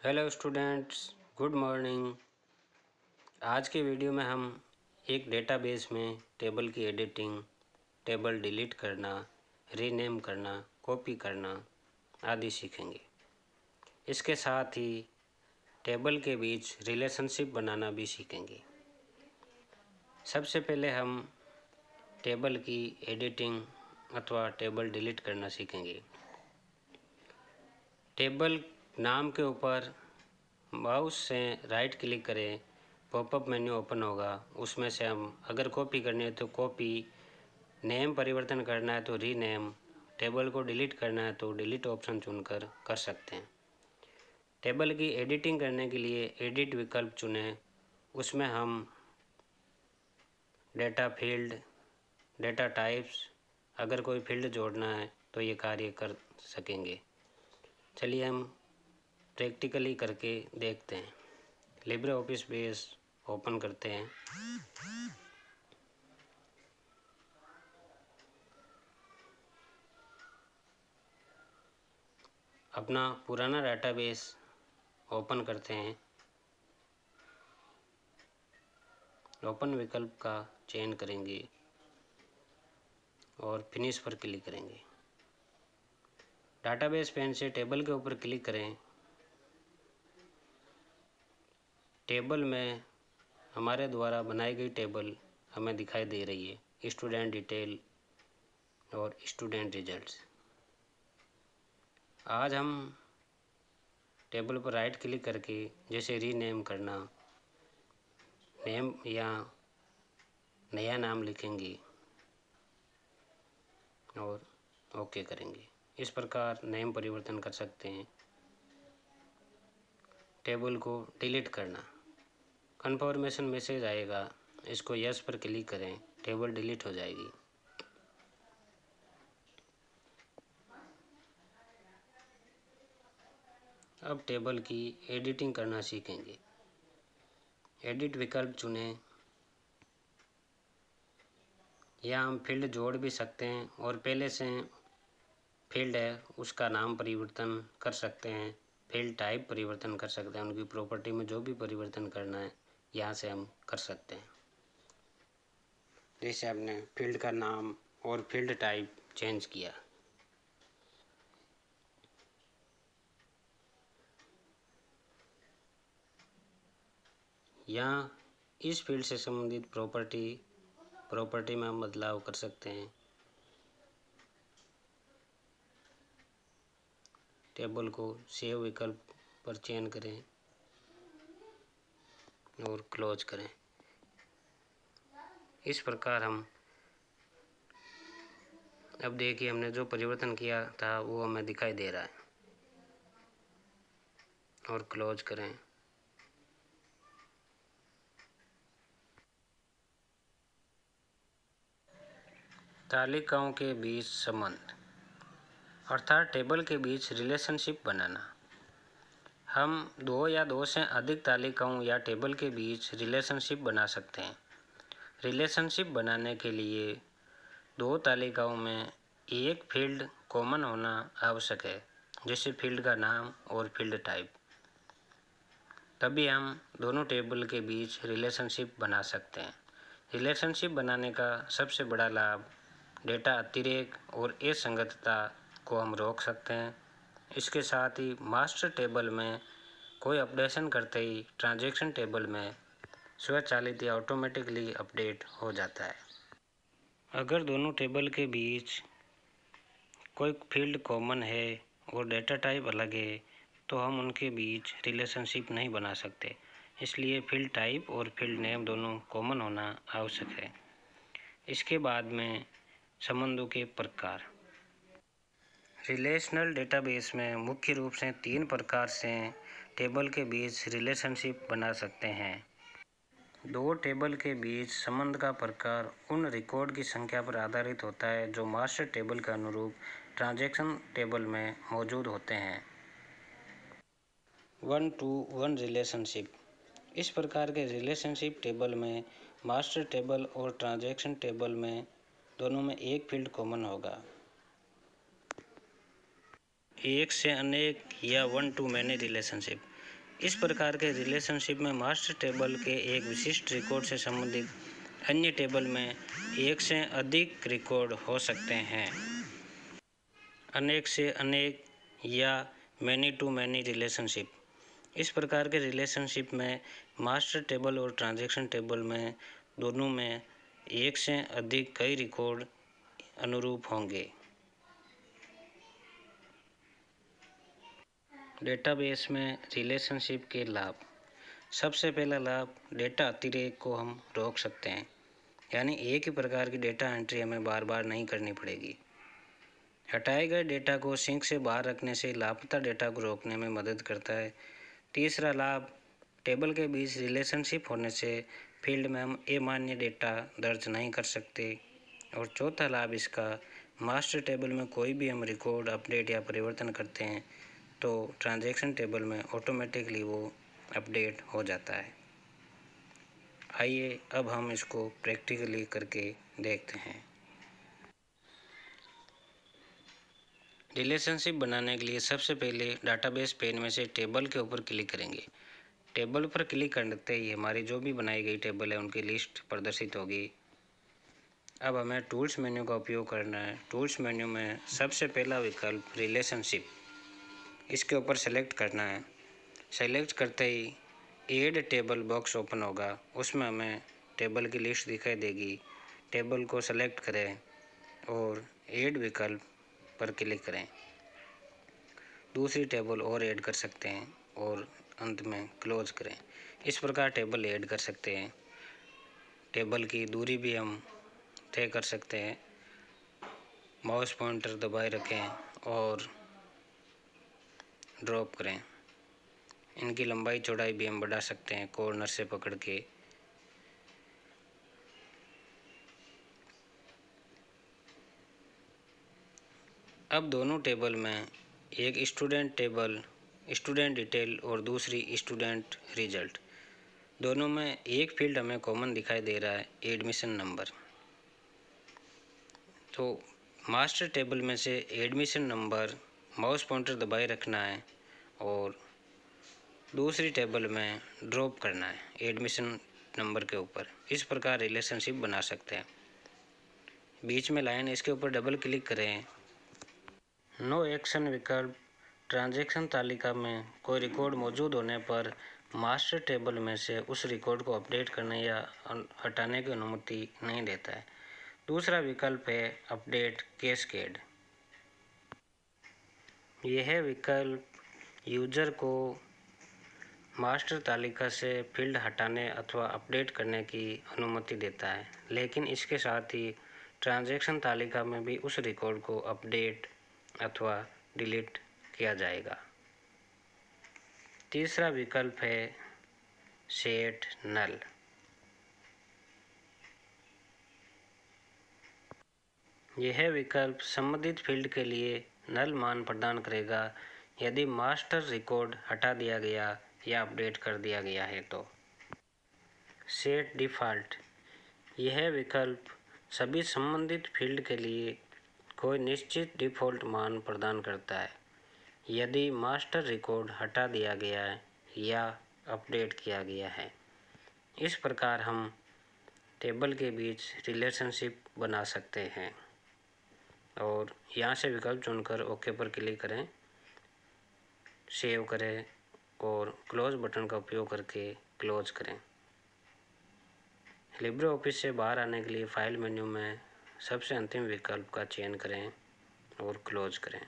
Hello students, good morning. आज के video में हम एक डेटाबेस में टेबल की एडिटिंग, टेबल डिलीट करना, रीनेम करना, कॉपी करना आदि सीखेंगे। इसके साथ ही टेबल के बीच रिलेशनशिप बनाना भी सीखेंगे। सबसे पहले हम टेबल की एडिटिंग अथवा टेबल डिलीट करना सीखेंगे। टेबल नाम के ऊपर माउस से राइट क्लिक करें, पॉपअप मेन्यू ओपन होगा। उसमें से हम अगर कॉपी करनी है तो कॉपी, नेम परिवर्तन करना है तो रीनेम, टेबल को डिलीट करना है तो डिलीट ऑप्शन चुनकर कर सकते हैं। टेबल की एडिटिंग करने के लिए एडिट विकल्प चुनें। उसमें हम डेटा फील्ड, डेटा टाइप्स, अगर कोई फील्ड जोड़ना है तो ये कार्य कर सकेंगे। चलिए हम प्रैक्टिकली करके देखते हैं। लिब्रे ऑफिस बेस ओपन करते हैं। अपना पुराना डेटाबेस ओपन करते हैं। ओपन विकल्प का चयन करेंगे और फिनिश पर क्लिक करेंगे। डेटाबेस पेन से टेबल के ऊपर क्लिक करें। टेबल में हमारे द्वारा बनाई गई टेबल हमें दिखाई दे रही है, स्टूडेंट डिटेल और स्टूडेंट रिजल्ट्स। आज हम टेबल पर राइट क्लिक करके जैसे रीनेम करना, नेम या नया नाम लिखेंगे और ओके करेंगे। इस प्रकार नेम परिवर्तन कर सकते हैं। टेबल को डिलीट करना, कन्फर्मेशन मैसेज आएगा, इसको यस पर क्लिक करें, टेबल डिलीट हो जाएगी। अब टेबल की एडिटिंग करना सीखेंगे। एडिट विकल्प चुनें। या हम फील्ड जोड़ भी सकते हैं और पहले से फील्ड है उसका नाम परिवर्तन कर सकते हैं, फील्ड टाइप परिवर्तन कर सकते हैं। उनकी प्रॉपर्टी में जो भी परिवर्तन करना है यहाँ से हम कर सकते हैं। जैसे हमने फील्ड का नाम और फील्ड टाइप चेंज किया। यहाँ इस फील्ड से संबंधित प्रॉपर्टी में हम बदलाव कर सकते हैं। टेबल को सेव विकल्प पर चयन करें और क्लोज करें। इस प्रकार हम अब देखिए हमने जो परिवर्तन किया था वो हमें दिखाई दे रहा है और क्लोज करें। तालिकाओं के बीच संबंध अर्थात टेबल के बीच रिलेशनशिप बनाना। हम दो या दो से अधिक तालिकाओं या टेबल के बीच रिलेशनशिप बना सकते हैं। रिलेशनशिप बनाने के लिए दो तालिकाओं में एक फील्ड कॉमन होना आवश्यक है, जैसे फील्ड का नाम और फील्ड टाइप। तभी हम दोनों टेबल के बीच रिलेशनशिप बना सकते हैं। रिलेशनशिप बनाने का सबसे बड़ा लाभ डेटा अतिरेक और असंगतता को हम रोक सकते हैं। इसके साथ ही मास्टर टेबल में कोई अपडेशन करते ही ट्रांजैक्शन टेबल में स्वचालित या ऑटोमेटिकली अपडेट हो जाता है। अगर दोनों टेबल के बीच कोई फील्ड कॉमन है और डेटा टाइप अलग है तो हम उनके बीच रिलेशनशिप नहीं बना सकते। इसलिए फील्ड टाइप और फील्ड नेम दोनों कॉमन होना आवश्यक है। इसके बाद में संबंधों के प्रकार। रिलेशनल डेटाबेस में मुख्य रूप से 3 प्रकार से टेबल के बीच रिलेशनशिप बना सकते हैं। दो टेबल के बीच संबंध का प्रकार उन रिकॉर्ड की संख्या पर आधारित होता है जो मास्टर टेबल के अनुरूप ट्रांजैक्शन टेबल में मौजूद होते हैं। 1-to-1 relationship. इस प्रकार के रिलेशनशिप टेबल में मास्टर टेबल और ट्रांजैक्शन टेबल में दोनों में एक फील्ड कॉमन होगा। एक से अनेक या 1-to-many रिलेशनशिप। इस प्रकार के रिलेशनशिप में मास्टर टेबल के एक विशिष्ट रिकॉर्ड से संबंधित अन्य टेबल में एक से अधिक रिकॉर्ड हो सकते हैं। अनेक से अनेक या मैनी टू मैनी रिलेशनशिप। इस प्रकार के रिलेशनशिप में मास्टर टेबल और ट्रांजैक्शन टेबल में दोनों में एक से अधिक कई रिकॉर्ड अनुरूप होंगे। डेटाबेस में रिलेशनशिप के लाभ। सबसे पहला लाभ, डेटा अतिरेक को हम रोक सकते हैं, यानी एक ही प्रकार की डेटा एंट्री हमें बार बार नहीं करनी पड़ेगी। हटाए गए डेटा को सिंक से बाहर रखने से लापता डेटा को रोकने में मदद करता है। तीसरा लाभ, टेबल के बीच रिलेशनशिप होने से फील्ड में हम अमान्य डेटा दर्ज नहीं कर सकते। और चौथा लाभ इसका, मास्टर टेबल में कोई भी हम रिकॉर्ड, अपडेट या परिवर्तन करते हैं तो ट्रांजैक्शन टेबल में ऑटोमेटिकली वो अपडेट हो जाता है। आइए अब हम इसको प्रैक्टिकली करके देखते हैं। रिलेशनशिप बनाने के लिए सबसे पहले डाटाबेस पेन में से टेबल के ऊपर क्लिक करेंगे। टेबल पर क्लिक करते ही हमारी जो भी बनाई गई टेबल है उनकी लिस्ट प्रदर्शित होगी। अब हमें टूल्स मेन्यू का उपयोग करना है। टूल्स मेन्यू में सबसे पहला विकल्प रिलेशनशिप, इसके ऊपर सेलेक्ट करना है। सेलेक्ट करते ही ऐड टेबल बॉक्स ओपन होगा, उसमें हमें टेबल की लिस्ट दिखाई देगी। टेबल को सेलेक्ट करें और ऐड विकल्प पर क्लिक करें। दूसरी टेबल और ऐड कर सकते हैं और अंत में क्लोज करें। इस प्रकार टेबल ऐड कर सकते हैं। टेबल की दूरी भी हम तय कर सकते हैं। माउस पॉइंटर दबाए रखें और ड्रॉप करें। इनकी लंबाई चौड़ाई भी हम बढ़ा सकते हैं कॉर्नर से पकड़ के। अब दोनों टेबल में एक स्टूडेंट टेबल, स्टूडेंट डिटेल और दूसरी स्टूडेंट रिजल्ट, दोनों में एक फील्ड हमें कॉमन दिखाई दे रहा है, एडमिशन नंबर। तो मास्टर टेबल में से एडमिशन नंबर माउस पॉइंटर दबाए रखना है और दूसरी टेबल में ड्रॉप करना है एडमिशन नंबर के ऊपर। इस प्रकार रिलेशनशिप बना सकते हैं। बीच में लाइन, इसके ऊपर डबल क्लिक करें। नो एक्शन विकल्प, ट्रांजैक्शन तालिका में कोई रिकॉर्ड मौजूद होने पर मास्टर टेबल में से उस रिकॉर्ड को अपडेट करने या हटाने की अनुमति नहीं देता है। दूसरा विकल्प है अपडेट कैस्केड। यह विकल्प यूजर को मास्टर तालिका से फील्ड हटाने अथवा अपडेट करने की अनुमति देता है, लेकिन इसके साथ ही ट्रांजैक्शन तालिका में भी उस रिकॉर्ड को अपडेट अथवा डिलीट किया जाएगा। तीसरा विकल्प है सेट नल। यह विकल्प संबंधित फील्ड के लिए नल मान प्रदान करेगा यदि मास्टर रिकॉर्ड हटा दिया गया या अपडेट कर दिया गया है तो। सेट डिफ़ॉल्ट, यह विकल्प सभी संबंधित फील्ड के लिए कोई निश्चित डिफ़ॉल्ट मान प्रदान करता है यदि मास्टर रिकॉर्ड हटा दिया गया है या अपडेट किया गया है। इस प्रकार हम टेबल के बीच रिलेशनशिप बना सकते हैं। और यहाँ से विकल्प चुनकर ओके पर क्लिक करें, सेव करें और क्लोज बटन का उपयोग करके क्लोज करें। लिब्रे ऑफिस से बाहर आने के लिए फाइल मेन्यू में सबसे अंतिम विकल्प का चयन करें और क्लोज करें।